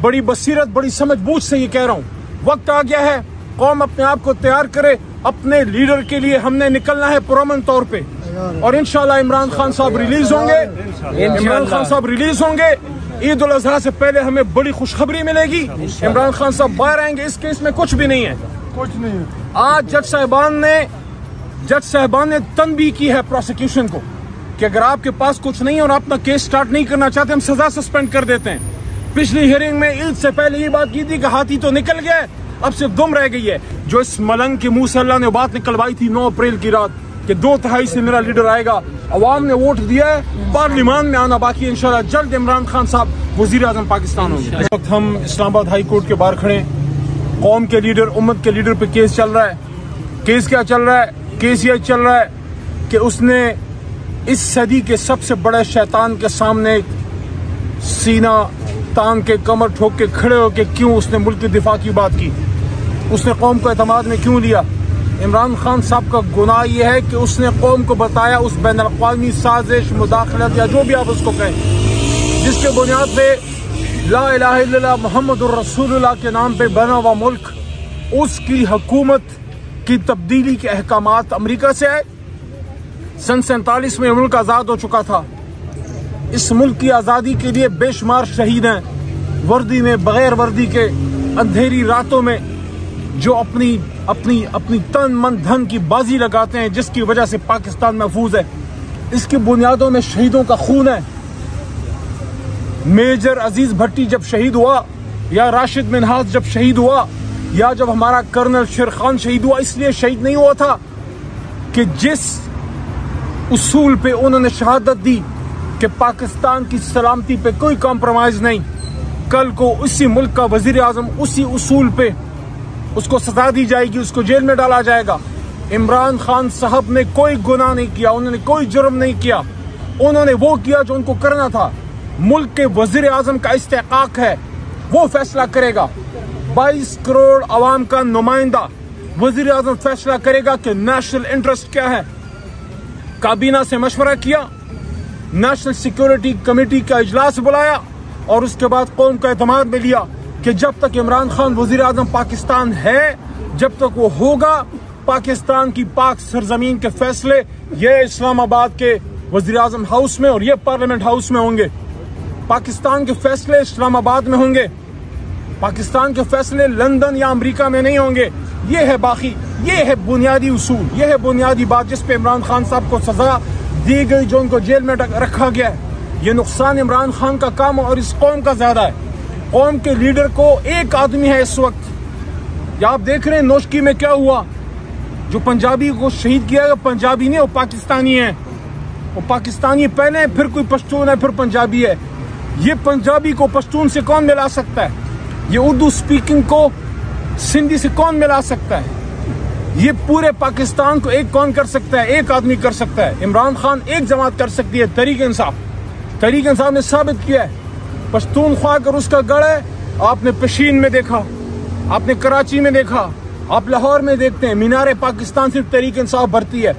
बड़ी बसीरत, बड़ी समझ बूझ से ये कह रहा हूँ, वक्त आ गया है कौम अपने आप को तैयार करे। अपने लीडर के लिए हमने निकलना है पुरअमन तौर पे, और इंशाल्लाह इमरान खान साहब रिलीज होंगे। इमरान खान साहब रिलीज होंगे। ईद उल अजहा से पहले हमें बड़ी खुशखबरी मिलेगी। इमरान खान साहब बाहर आएंगे। इस केस में कुछ भी नहीं है, कुछ नहीं है। आज जज साहबान ने तनबीह की है प्रोसिक्यूशन को कि अगर आपके पास कुछ नहीं है और अपना केस स्टार्ट नहीं करना चाहते, हम सजा सस्पेंड कर देते हैं। पिछली हियरिंग में ईद से पहले ये बात की थी कि हाथी तो निकल गया, अब सिर्फ दुम रह गई है। जो इस मलंग के मुंह से अल्लाह ने बात निकलवाई थी 9 अप्रैल की रात कि 2/3 से मेरा लीडर आएगा, अवाम ने वोट दिया है, पार्लियामान में आना बाकी है। इंशाल्लाह जल्द इमरान खान साहब वजीर आजम पाकिस्तान होंगे। इस वक्त हम इस्लामाबाद हाई कोर्ट के बाहर खड़े। कौम के लीडर, उम्मत के लीडर पे केस चल रहा है। केस क्या चल रहा है? केस ये चल रहा है कि उसने इस सदी के सबसे बड़े शैतान के सामने सीना तान के, कमर ठोक के खड़े होके क्यों उसने मुल्क के दिफा की बात की, उसने कौम को एतमाद में क्यों लिया। इमरान खान साहब का गुनाह यह है कि उसने कौम को बताया उस बैन अल-अक़वामी साजिश, मुदाखलत या जो भी आप उसको कहें, जिसके बुनियाद पे ला इलाहा इल्लल्लाह मुहम्मदुर रसूलुल्लाह के नाम पे बना हुआ मुल्क, उसकी हुकूमत की तब्दीली के अहकामात अमरीका से आए। सन 47 में मुल्क आज़ाद हो चुका था। इस मुल्क की आज़ादी के लिए बेशुमार शहीद हैं, वर्दी में, बगैर वर्दी के, अंधेरी रातों में, जो अपनी तन मन धन की बाजी लगाते हैं, जिसकी वजह से पाकिस्तान महफूज है। इसकी बुनियादों में शहीदों का खून है। मेजर अजीज भट्टी जब शहीद हुआ, या राशिद मिन्हाज जब शहीद हुआ, या जब हमारा कर्नल शेर खान शहीद हुआ, इसलिए शहीद नहीं हुआ था कि जिस उसूल पे उन्होंने शहादत दी कि पाकिस्तान की सलामती पे कोई कॉम्प्रोमाइज नहीं, कल को उसी मुल्क का वजीर आजम उसी उसूल पे उसको सजा दी जाएगी, उसको जेल में डाला जाएगा। इमरान खान साहब ने कोई गुनाह नहीं किया, उन्होंने कोई जुर्म नहीं किया, उन्होंने वो किया जो उनको करना था। मुल्क के वजीर आजम का इस्तेकाक है, वो फैसला करेगा। 22 करोड़ अवाम का नुमाइंदा वजीर आजम फैसला करेगा कि नेशनल इंटरेस्ट क्या है। काबीना से मशवरा किया, नेशनल सिक्योरिटी कमेटी का इजलास बुलाया, और उसके बाद कौम का एतमाद में लिया कि जब तक इमरान खान वजीर आजम पाकिस्तान है, जब तक वो होगा, पाकिस्तान की पाक सरजमीन के फैसले ये इस्लामाबाद के वजीर आजम हाउस में और ये पार्लियामेंट हाउस में होंगे। पाकिस्तान के फैसले इस्लामाबाद में होंगे, पाकिस्तान के फैसले लंदन या अमेरिका में नहीं होंगे। ये है बाकी, ये है बुनियादी उसूल, ये है बुनियादी बात जिस पे इमरान खान साहब को सजा दी गई, जो उनको जेल में रखा गया है। ये नुकसान इमरान खान का काम और इस कौम का ज्यादा है। कौम के लीडर को एक आदमी है इस वक्त, या आप देख रहे हैं नोशकी में क्या हुआ, जो पंजाबी को शहीद किया गया, पंजाबी नहीं, वो पाकिस्तानी है। वो पाकिस्तानी पहले है, फिर कोई पश्तून है, फिर पंजाबी है। ये पंजाबी को पश्तून से कौन मिला सकता है? ये उर्दू स्पीकिंग को सिंधी से कौन मिला सकता है? ये पूरे पाकिस्तान को एक कौन कर सकता है? एक आदमी कर सकता है। इमरान खान एक जमात कर सकती है, तहरीक इंसाफ। तहरीक इंसाफ ने साबित किया है, पश्तूनख्वा अगर उसका गढ़ है, आपने पेशीन में देखा, आपने कराची में देखा, आप लाहौर में देखते हैं, मीनार पाकिस्तान सिर्फ तहरीक इंसाफ भरती है।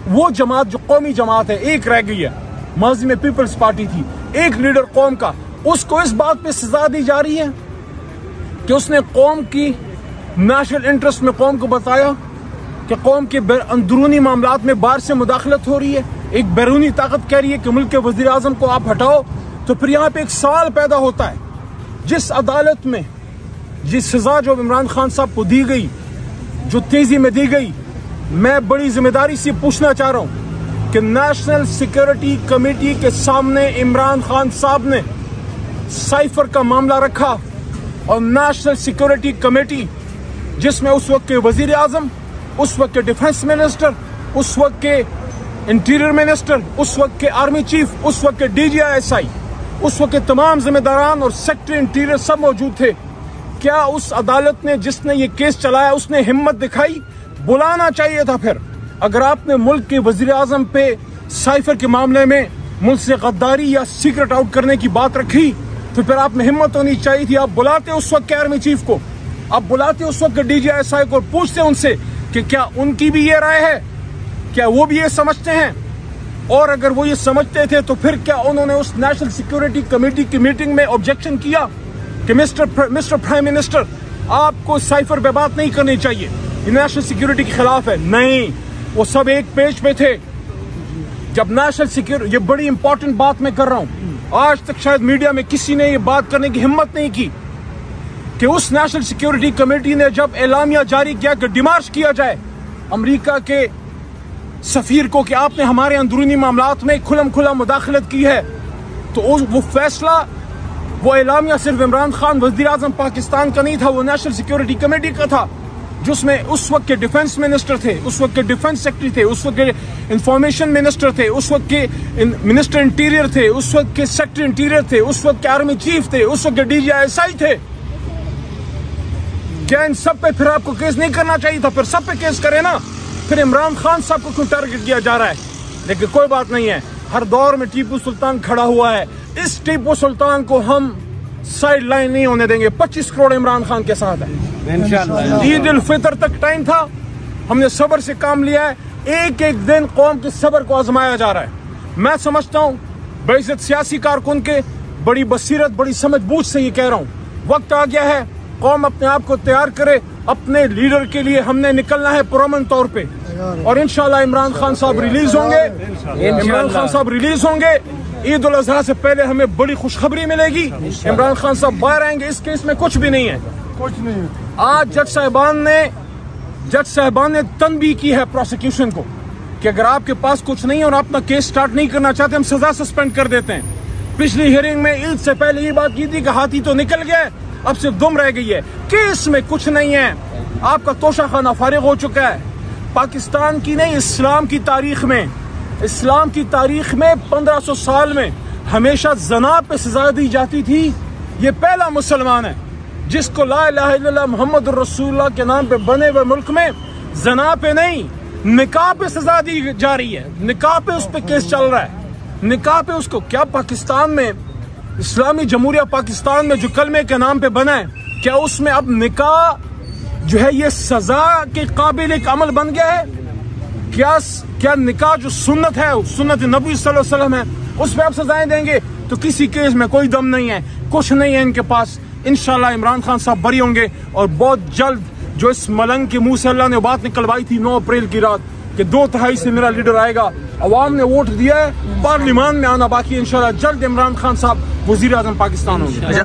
वो जमात जो कौमी जमात है, एक रह गई है। माजी में पीपल्स पार्टी थी, एक लीडर कौम का, उसको इस बात पे सजा दी जा रही है कि उसने कौम की नेशनल इंटरेस्ट में कौम को बताया कि कौम के अंदरूनी मामलात में बाहर से मुदाखलत हो रही है। एक बैरूनी ताकत कह रही है कि मुल्क के वजीर आजम को आप हटाओ, तो फिर यहाँ पे एक सवाल पैदा होता है, जिस अदालत में जिस सजा जो इमरान खान साहब को दी गई, जो तेजी में दी गई, मैं बड़ी जिम्मेदारी से पूछना चाह रहा हूं कि नेशनल सिक्योरिटी कमेटी के सामने इमरान खान साहब ने साइफर का मामला रखा, और नेशनल सिक्योरिटी कमेटी जिसमें उस वक्त के वजीर आजम, उस वक्त के डिफेंस मिनिस्टर, उस वक्त के इंटीरियर मिनिस्टर, उस वक्त के आर्मी चीफ, उस वक्त के DGI, उस वक्त के तमाम जिम्मेदारान और सेक्रेटरी इंटीरियर सब मौजूद थे। क्या उस अदालत ने जिसने ये केस चलाया उसने हिम्मत दिखाई? बुलाना चाहिए था। फिर अगर आपने मुल्क के वजीर आजम पे साइफर के मामले में मुल्क से गद्दारी या सीक्रेट आउट करने की बात रखी, तो फिर आप में हिम्मत होनी चाहिए थी। आप बुलाते उस वक्त के आर्मी चीफ को, आप बुलाते उस वक्त के DGI को, पूछते उनसे कि क्या उनकी भी ये राय है, क्या वो भी ये समझते हैं? और अगर वो ये समझते थे तो फिर क्या उन्होंने उस नेशनल सिक्योरिटी कमेटी की मीटिंग में ऑब्जेक्शन किया? कि मिस्टर प्राइम मिनिस्टर, आपको साइफर पे बात नहीं करनी चाहिए, ये नेशनल सिक्योरिटी के खिलाफ है। नहीं, वो सब एक पेज पे थे। जब नेशनल सिक्योरिटी, ये बड़ी इंपॉर्टेंट बात मैं कर रहा हूं, आज तक शायद मीडिया में किसी ने ये बात करने की हिम्मत नहीं की कि उस नेशनल सिक्योरिटी कमेटी ने जब एलामिया जारी किया कि डिमार्च किया जाए अमेरिका के सफीर को कि आपने हमारे अंदरूनी मामलात में खुलम खुला मुदाखलत की है, तो वो फैसला, वो एलामिया सिर्फ इमरान खान वज़ीर आज़म पाकिस्तान का नहीं था, वो नेशनल सिक्योरिटी कमेटी का था, जिसमें उस वक्त के डिफेंस मिनिस्टर थे, उस वक्त के डिफेंस सेक्रेटरी थे, उस वक्त के इंफॉर्मेशन मिनिस्टर थे, उस वक्त के मिनिस्टर इंटीरियर थे, उस वक्त के सेक्रेटरी इंटीरियर थे, उस वक्त के आर्मी चीफ थे, उस वक्त के DGI थे। क्या इन सब पे फिर आपको केस नहीं करना चाहिए था? फिर सब पे केस करे ना। फिर इमरान खान साहब को क्यों टारगेट किया जा रहा है? लेकिन कोई बात नहीं है, हर दौर में टीपू सुल्तान खड़ा हुआ है, इस टीपू सुल्तान को हम साइड लाइन नहीं होने देंगे। 25 करोड़ इमरान खान के साथ है इंशाअल्लाह। ईद उल फितर तक टाइम था, हमने सब्र से काम लिया है। एक एक दिन कौम के सब्र को आजमाया जा रहा है। मैं समझता हूँ बेइज्जत सियासी कारकुन के बड़ी बसीरत, बड़ी समझ बूझ से ये कह रहा हूँ, वक्त आ गया है कौम अपने आप को तैयार करे। अपने लीडर के लिए हमने निकलना है पुरअमन तौर पे, और इंशाल्लाह इमरान खान साहब रिलीज होंगे। इमरान खान साहब रिलीज होंगे। ईद उल अजहा से पहले हमें बड़ी खुशखबरी मिलेगी। इमरान खान साहब बाहर आएंगे। इस केस में कुछ भी नहीं है, कुछ नहीं है। आज जज साहबान ने तनबीह की है प्रोसिक्यूशन को कि अगर आपके पास कुछ नहीं है और अपना केस स्टार्ट नहीं करना चाहते, हम सजा सस्पेंड कर देते हैं। पिछली हियरिंग में ईद से पहले ये बात की थी कि हाथी तो निकल गया, अब सिर्फ दुम रह गई है। केस में कुछ नहीं है, आपका तोशा खाना फारिग हो चुका है। पाकिस्तान की नहीं, इस्लाम की तारीख में 1500 साल में हमेशा जना पे सजा दी जाती थी। ये पहला मुसलमान है जिसको ला इलाहा इल्लल्लाह मुहम्मद रसूलुल्लाह के नाम पे बने हुए मुल्क में जना पे नहीं, निकाह पे सजा दी जा रही है। निकाह पे उस पे केस चल रहा है, निकाह पे उसको। क्या पाकिस्तान में, इस्लामी जमहूरिया पाकिस्तान में जो कलमे के नाम पे बना है, क्या उसमें अब निकाह जो है ये सजा के काबिल एक अमल बन गया है? क्या निकाह जो सुन्नत है, सुन्नत नबी सल्लल्लाहु अलैहि वसल्लम है, उस पर आप सजाएं देंगे? तो किसी केस में कोई दम नहीं है, कुछ नहीं है इनके पास। इंशाल्लाह इमरान खान साहब बरी होंगे, और बहुत जल्द जो इस मलंग के मुंह से अल्लाह ने बात निकलवाई थी 9 अप्रैल की रात कि 2/3 से मेरा लीडर आएगा, अवाम ने वोट दिया है, पार्लियामान में आना बाकी है। इंशाल्लाह जल्द इमरान खान साहब वजीर आजम पाकिस्तान होंगे।